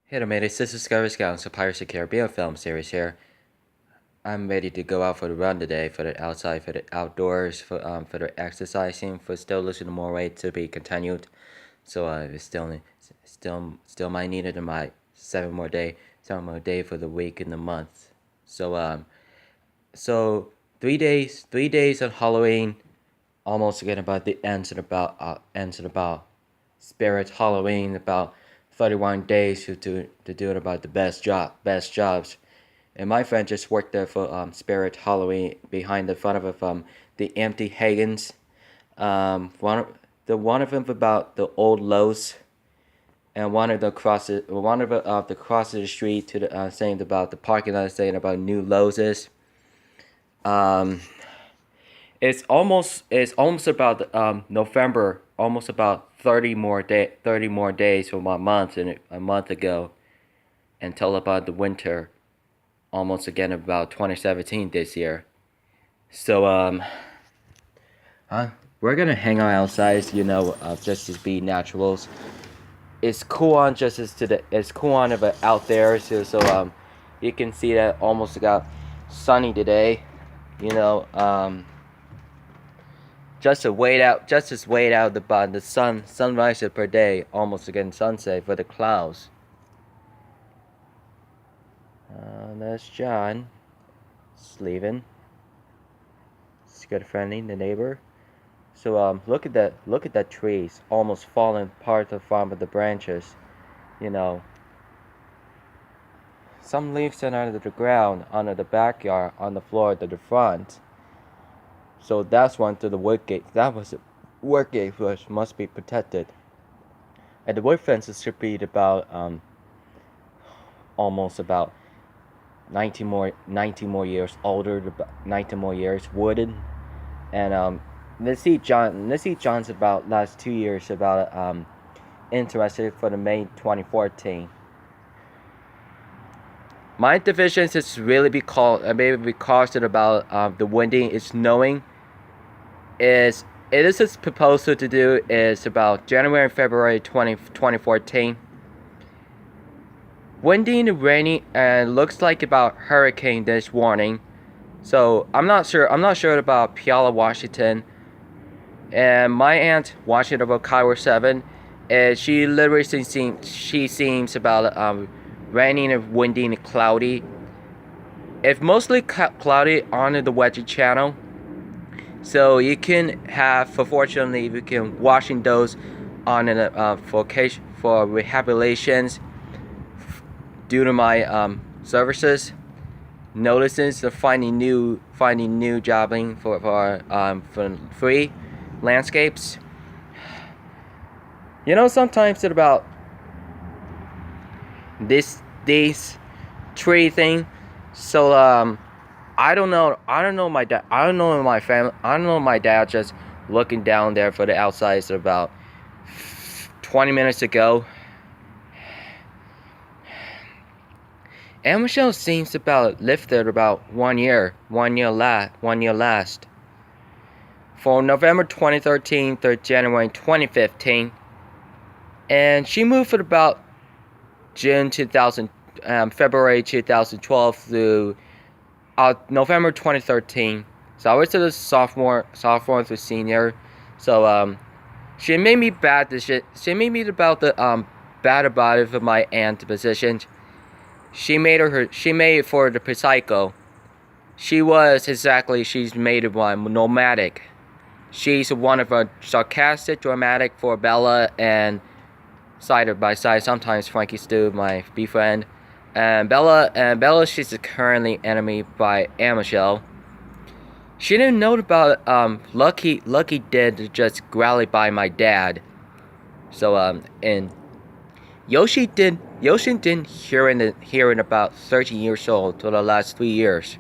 Hey there, mateys. This is Discovery Scouts, a Pirates of the Caribbean film series here. I'm ready to go out for the run today, for the outside, for the outdoors, for the exercising, for still losing more weight to be continued. So it's still might need it in my 7 more day for the week and the month. So so 3 days on Halloween, almost again about the ends and about Spirit Halloween, about 31 days to do it about the best jobs. And my friend just worked there for Spirit Halloween behind the front of the empty Hagens. One of them about the old Lowe's, and one of the crosses the street to the saying about the parking lot, saying about new Lowe's. Um, it's almost about November, almost about 30 more days from a month ago, until about the winter, almost again about 2017 this year. So we're gonna hang out outside, just to be naturals. It's cool on but out there, so you can see that almost got sunny today, you know. Just wait out the sunrise per day, almost again sunset for the clouds. That's John. It's leaving. It's good friendly, the neighbor. So look at that trees almost falling apart from the branches. You know, some leaves are under the ground, under the backyard, on the floor to the front. So that's one to the wood gate. That was a wood gate which must be protected. And the wood fences should be about almost about 90 more years older, 90 more years wooden. And let's see John's about last 2 years about interested for the May 2014. My divisions is really maybe because of about the winding is snowing. It is his proposal to do is about January and February 2014. Windy and rainy, and looks like about hurricane this warning. So I'm not sure about Puyallup, Washington. And my aunt watching about Kiowa 7, she literally seems about raining and windy and cloudy. It's mostly cloudy on the Wedgie Channel. So you can have, fortunately, you can washing those on for rehabilitations due to my services. Notices of finding new jobbing for free landscapes. Sometimes it's about this tree thing. So I don't know my dad. I don't know my family. I don't know my dad just looking down there for the outside about 20 minutes ago. And Michelle seems about lifted about 1 year last. From November 2013 to January 2015. And she moved for about February 2012 through November 2013. So I was a sophomore to senior. So she made me bad the shit. She made me about the bad about it for my aunt position. She made it for the psycho. She's made of one nomadic. She's one of a sarcastic, dramatic for Bella, and side by side sometimes Frankie Stu, my befriend. And Bella, she's currently enemy by Michelle. She didn't know about Lucky did just growly by my dad. So and Yoshi didn't hearing about 13 years old for the last 3 years.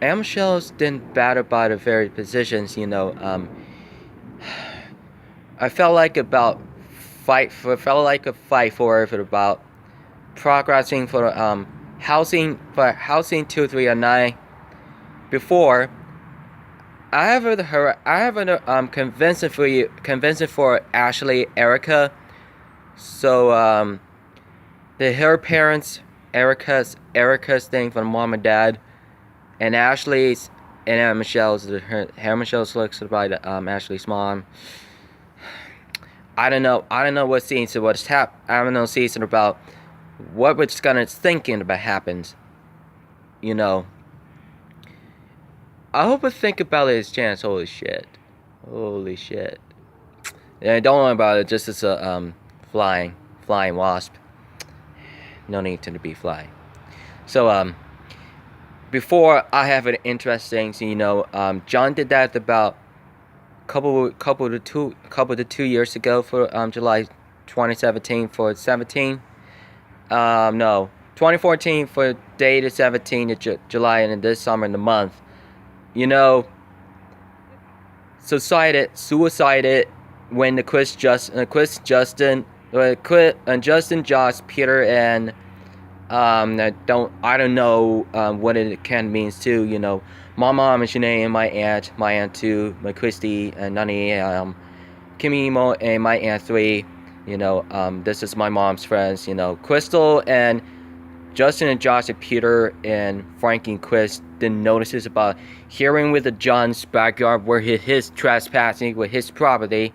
Michelle's didn't battle by the very positions, I felt like a fight for about progressing for housing 2309. Before I have convincing for Ashley, Erica, So her parents, Erica's thing from mom and dad, and Ashley's and Michelle's looks like Ashley's mom. I don't know. I don't know what season what's I don't know season about what was gonna thinking about happens. You know. I hope I think about it as chance. Holy shit. Holy shit. Yeah, don't worry about it. Just as a flying wasp. No need to be flying. So before I have an interesting, John did that about couple to 2 years ago for July 2017 for 17. No, 2014 for day to 17 to July, and this summer in the month. You know, suicided when the Justin, Josh, Peter, and I don't know what it can means too. My mom and Shanae and my aunt two, my Christy and Nani, Kimimo and my aunt three. This is my mom's friends. Crystal and Justin and Josh and Peter and Frank and Chris didn't notice about hearing with the John's backyard where his trespassing with his property.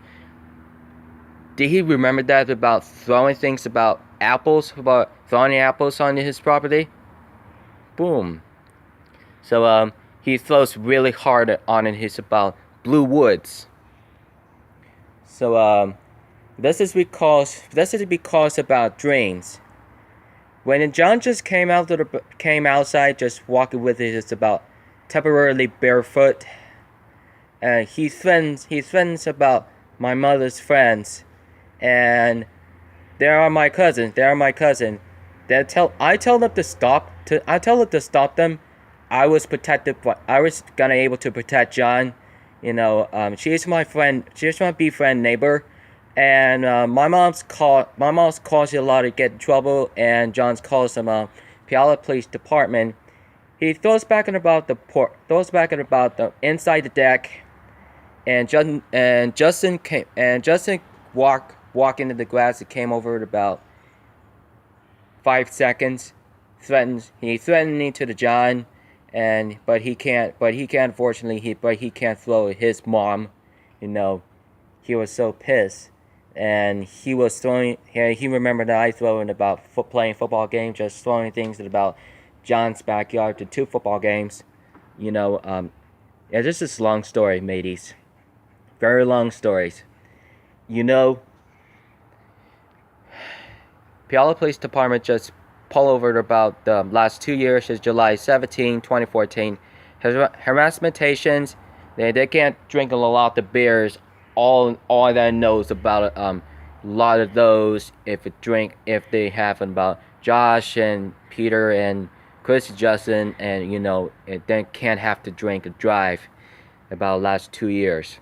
Did he remember that about throwing things about throwing apples onto his property? Boom. So he throws really hard on his about Blue Woods. So this is because about dreams. When John just came outside, just walking with his about temporarily barefoot, he threatens about my mother's friends, and they are my cousin. I tell them to stop them. I was gonna able to protect John. She's my friend. She's my befriend neighbor. And my mom's calls you a lot to get in trouble, and John's calls him Puyallup Police Department. He throws back in about the inside the deck, and Justin walk into the glass. It came over in about 5 seconds. He threatened me to the John, but he can't unfortunately he can't throw his mom. He was so pissed. And he was throwing. He remembered that I throwing about playing football games, just throwing things at about John's backyard to 2 football games. This is a long story, mateys. Very long stories. Puyallup Police Department just pulled over about the last 2 years, is July 17, 2014. Harassmentations. They can't drink a lot of beers. All that knows about a lot of those if they have about Josh and Peter and Chris and Justin, and then can't have to drink and drive about the last 2 years.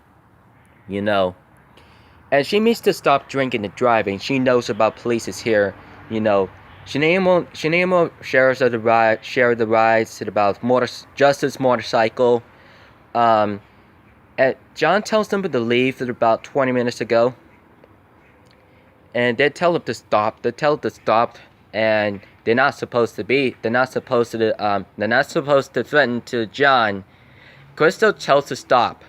And she needs to stop drinking and driving. She knows about police is here. Shanaimo shares the rides to about Justin's motorcycle. John tells them to leave at about 20 minutes ago. And they tell them to stop. And they're not supposed to threaten to John. Crystal tells to stop.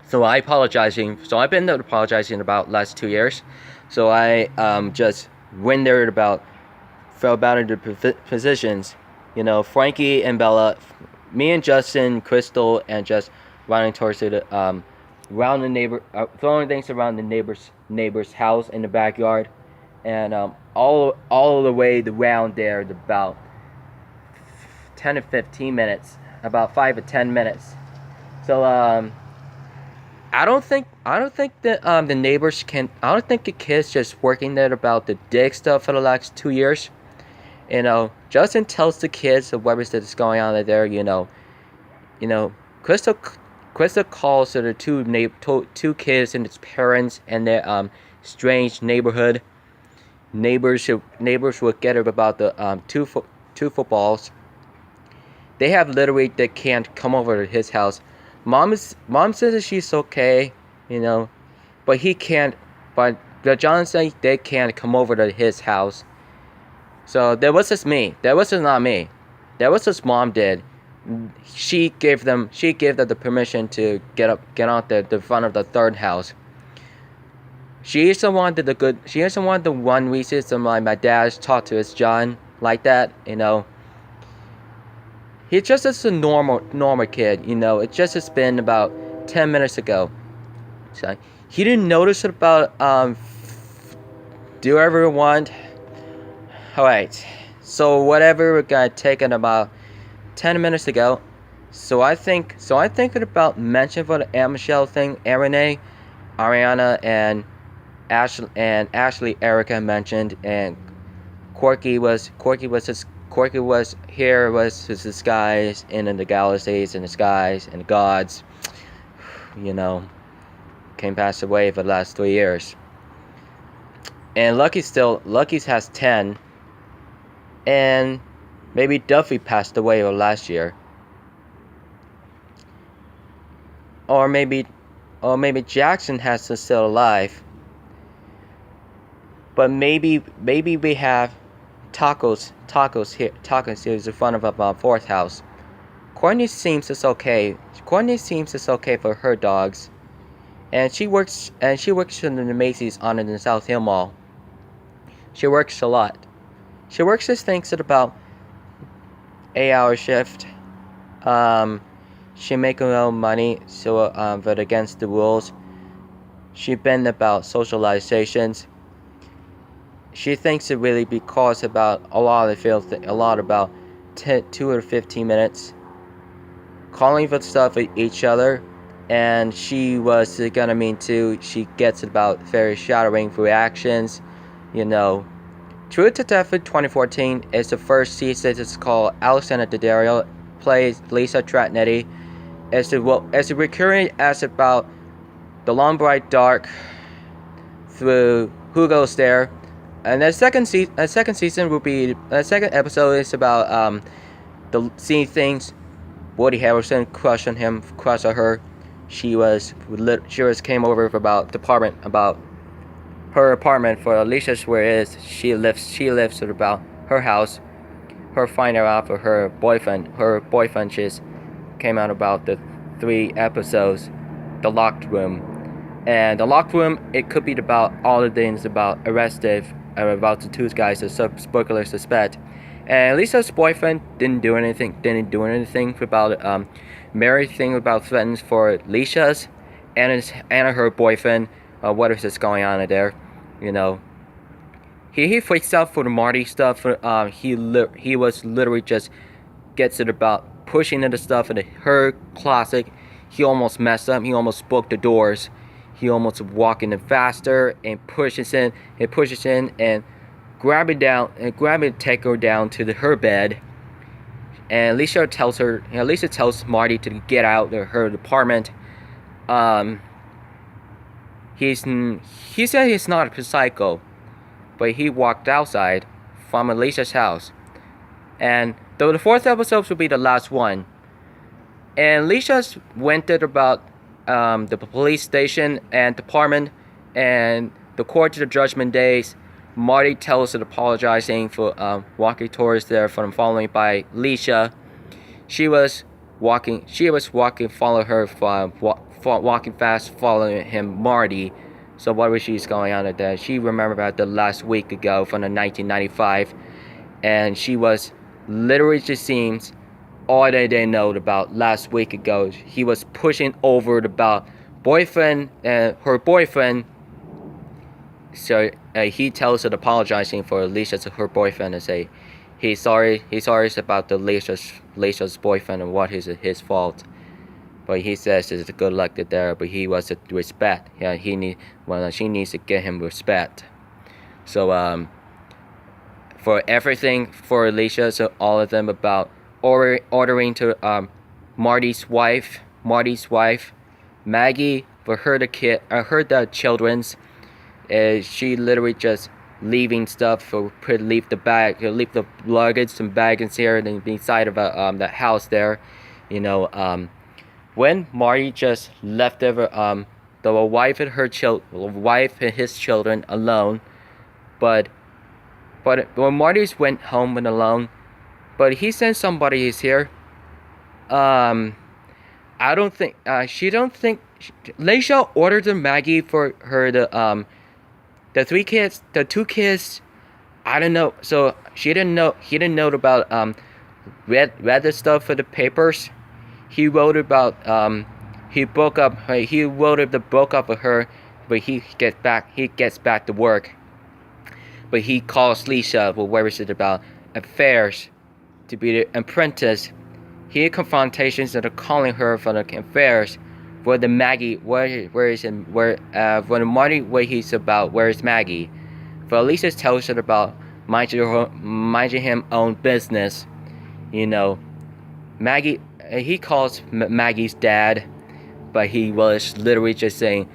So I've been apologizing about last 2 years. So I just went there fell about into positions. Frankie and Bella, me and Justin, Crystal, and just running towards it, around the neighbor, throwing things around the neighbor's house in the backyard, and all the way around there, about 10 to 15 minutes, about 5 to 10 minutes. So I don't think that the neighbors can. I don't think the kids just working there about the dig stuff for the last 2 years. Justin tells the kids of whatever that is going on there. Crystal calls to the two kids and its parents and their strange neighborhood. Neighbors will get her about the two footballs. They can't come over to his house. Mom says that she's okay, but he can't. But the John said they can't come over to his house. So there was just me. There was just not me. There was his mom did. She gave them the permission to get on the front of the third house. She is the one that the good. She is the one reason why my dad talked to his John like that. He just is a normal kid. It just has been about 10 minutes ago. So he didn't notice about do whatever you want. Alright. So whatever we got taken about 10 minutes ago. So I think about mention for the Aunt Michelle thing, Renee, Ariana, and Ashley Erica mentioned, and Corky was here was his disguise in the galaxies and the skies and the gods. Came passed away for the last 3 years. And Lucky's has 10. And maybe Duffy passed away last year. Or maybe Jackson has to still alive. But maybe we have tacos here is in front of our fourth house. Courtney seems it's okay. For her dogs. And she works in the Macy's on in the South Hill Mall. She works a lot. She works this things at about 8-hour shift. She make her own money, so but against the rules. She been about socializations. She thinks it really because about a lot about 2 or 15 minutes calling for stuff at each other, and she was gonna mean too. She gets about very shattering reactions, True Detective 2014 is the first season. It's called Alexandra Daddario plays Lisa Tratnetti. It's a recurring as about the long bright dark through who goes there. And the second season will be the second episode is about the seeing things. Woody Harrelson crush on her. She came over for about her apartment for Alicia's where it is. She lives at about her house. Her finding out for her boyfriend. Her boyfriend just came out about the 3 episodes. The Locked Room. And the Locked Room, it could be about all the things about arrested about the 2 guys that burglar suspect. And Lisa's boyfriend didn't do anything about Mary thing about threats for Lisa's and her boyfriend. What is this going on there? He freaks out for the Marty stuff. He was literally just gets it about pushing into stuff in her closet. He almost messed up. He almost broke the doors. He almost walking in faster and pushes in and take her down to her bed. And Lisa tells Marty to get out of her apartment. He said he's not a psycho, but he walked outside from Alicia's house. And the 4th episode will be the last one. And Alicia went to about the police station and department and the court to the judgment days. Marty tells her apologizing for walking towards there from following by Alicia. She was walking follow her walking fast following him Marty. So what was she's going on at that? She remembered about the last week ago from the 1995, and she was literally just seems all that they know about last week ago. He was pushing over about her boyfriend. So he tells her apologizing for her boyfriend and say he's sorry about the Alicia's boyfriend and what is his fault. But he says it's a good luck there, but he was a respect. Yeah, she needs to get him respect. So for everything for Alicia, so all of them about ordering to Marty's wife, Maggie, for her the children's. She literally just leaving stuff leave the luggage and baggage here and inside of the house there, when Marty just left over the wife and his children alone. But when Marty's went home and alone, but he sent somebody is here. I don't think she don't think Leisha ordered the Maggie for her the two kids. I don't know. So she didn't know. He didn't know about read the stuff for the papers. He wrote about he broke up. He wrote the book up with her, but he gets back to work. But he calls Lisa. Well, where is it about affairs to be the apprentice? He had confrontations that are calling her for the affairs. Where the Maggie, where is it? When Marty, where he's about, where is Maggie? For Lisa tells her about minding him own business. You know, Maggie. He calls Maggie's dad, but he was literally just saying.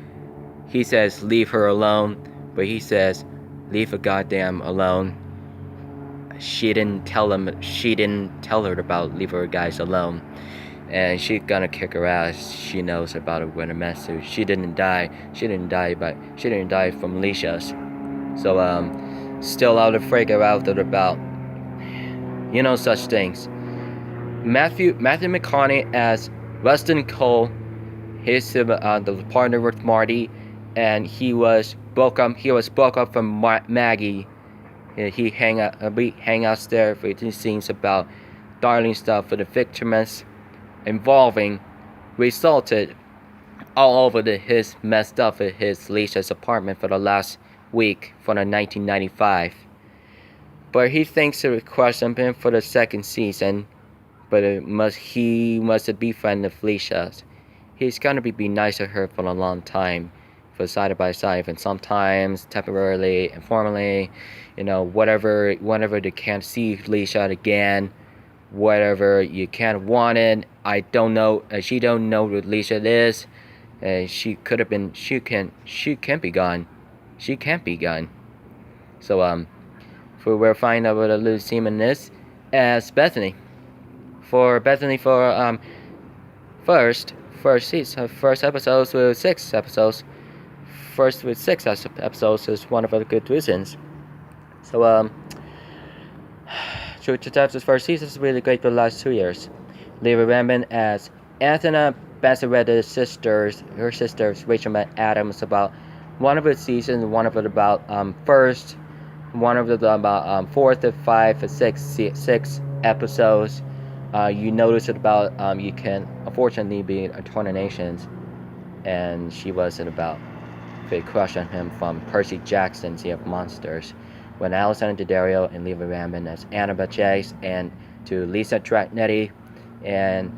He says, "Leave her alone," but he says, "Leave her goddamn alone." She didn't tell her about leave her guys alone, and she gonna kick her ass. She knows about it when a message. She didn't die from leashes. So still out of figure out about such things. Matthew McConaughey as Rustin Cole, he's the partner with Marty, and he was broke up from Maggie. We hang out there for the scenes about darling stuff for the victims involving resulted all over his messed up at his Lisa's apartment for the last week for the 1995. But he thinks to request him for the second season, but he must be friend of Lisa's. He's gonna be nice to her for a long time. For side by side, and sometimes temporarily, informally, whenever they can't see Lisa again, whatever you can't want it. I don't know. She don't know what Lisa is. She can't be gone. She can't be gone. So we'll find out what a little seaman is as Bethany. For first episodes with 6 episodes. First with 6 episodes is one of the good reasons. So True Detective's first season is really great for the last 2 years. Leva Raman as Anthony Bassaretta's her sisters Rachel Adams about one of the seasons, one of it about first, one of the about 4 to 5 to 6 episodes. You notice it about you can unfortunately be a Tornations, and she wasn't about a crush on him from Percy Jackson's Sea of Monsters, when Alessandra Daddario and Leva Raman as Annabelle Chase, and to Lisa Dragnetti and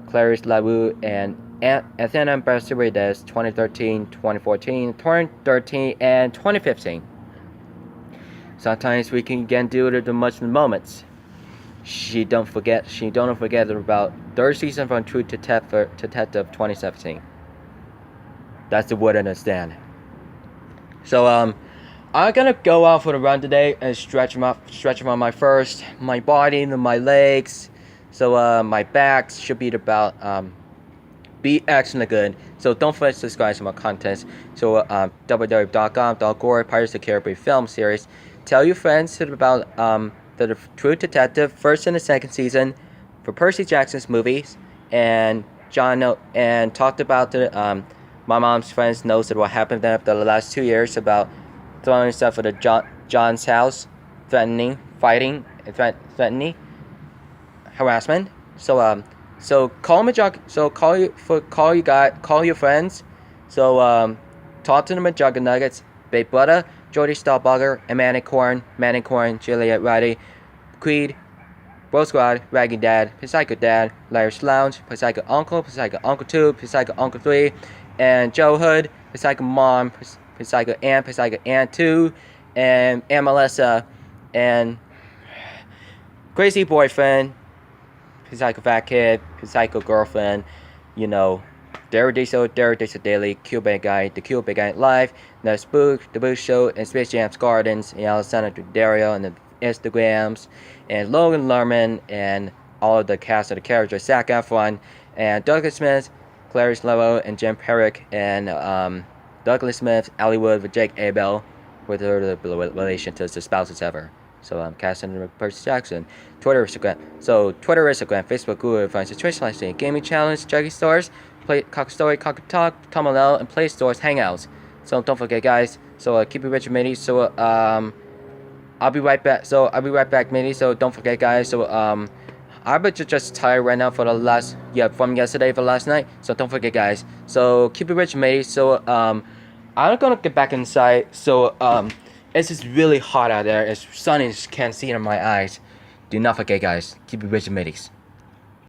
Clarice LaRue and Athena Bassaretta's 2013, 2014, 2013, and 2015. Sometimes we can again do it at the much moments. She don't forget about third season from True Detective 2017. That's the word I understand. So I'm gonna go out for the run today and stretch them on my body and my legs. So my back should be about be excellent good. So don't forget to subscribe to my content. So www.gore Pirates of the Caribbean film series. Tell your friends about the True Detective first and the second season for Percy Jackson's movies, and talked about the my mom's friends knows that what happened after the last 2 years about throwing stuff at John's house, threatening harassment. So call your friends. So talk to them at Jugger Nuggets, Big Brother, Jody Staubauger, Amanda Corn, Juliet Riley, Creed, Bro Squad, Raggy Dad, Psycho Dad, Larry's Lounge, Psycho Uncle 2, Psycho Uncle 3, and Joe Hood, Psycho Mom, Psycho Aunt 2, and Melissa, and Crazy Boyfriend, Psycho Fat Kid, Psycho Girlfriend, Derek Diesel Daily, Cuban Guy, The Cuban Guy Live, The Spook, The Booth Show, and Space Jam's Gardens, and Alessandra Daddario, and the Instagrams, and Logan Lerman, and all of the cast of the characters, Zac Efron, and Douglas Smith, Clarice Lowe, and Jim Perrick, and Douglas Smith, Allie Wood with Jake Abel, with her relation to the spouses ever. So Cassidy Percy Jackson, Twitter, Instagram. So Twitter, Instagram, Facebook, Google, find situation like saying Gaming Challenge, Juggy Stores, Play Cock Story, Cock Talk, Tom and Play Stores, Hangouts. So don't forget, guys. So keep it rich, Mitty. So I'll be right back. So I'll be right back, Mitty. So don't forget, guys. So I'm just tired right now for the last from yesterday for last night. So don't forget, guys. So keep it rich, Mitty. So I'm gonna get back inside. So it's just really hot out there. It's sunny. Can't see it in my eyes. Do not forget, guys. Keep it rich, Mitties.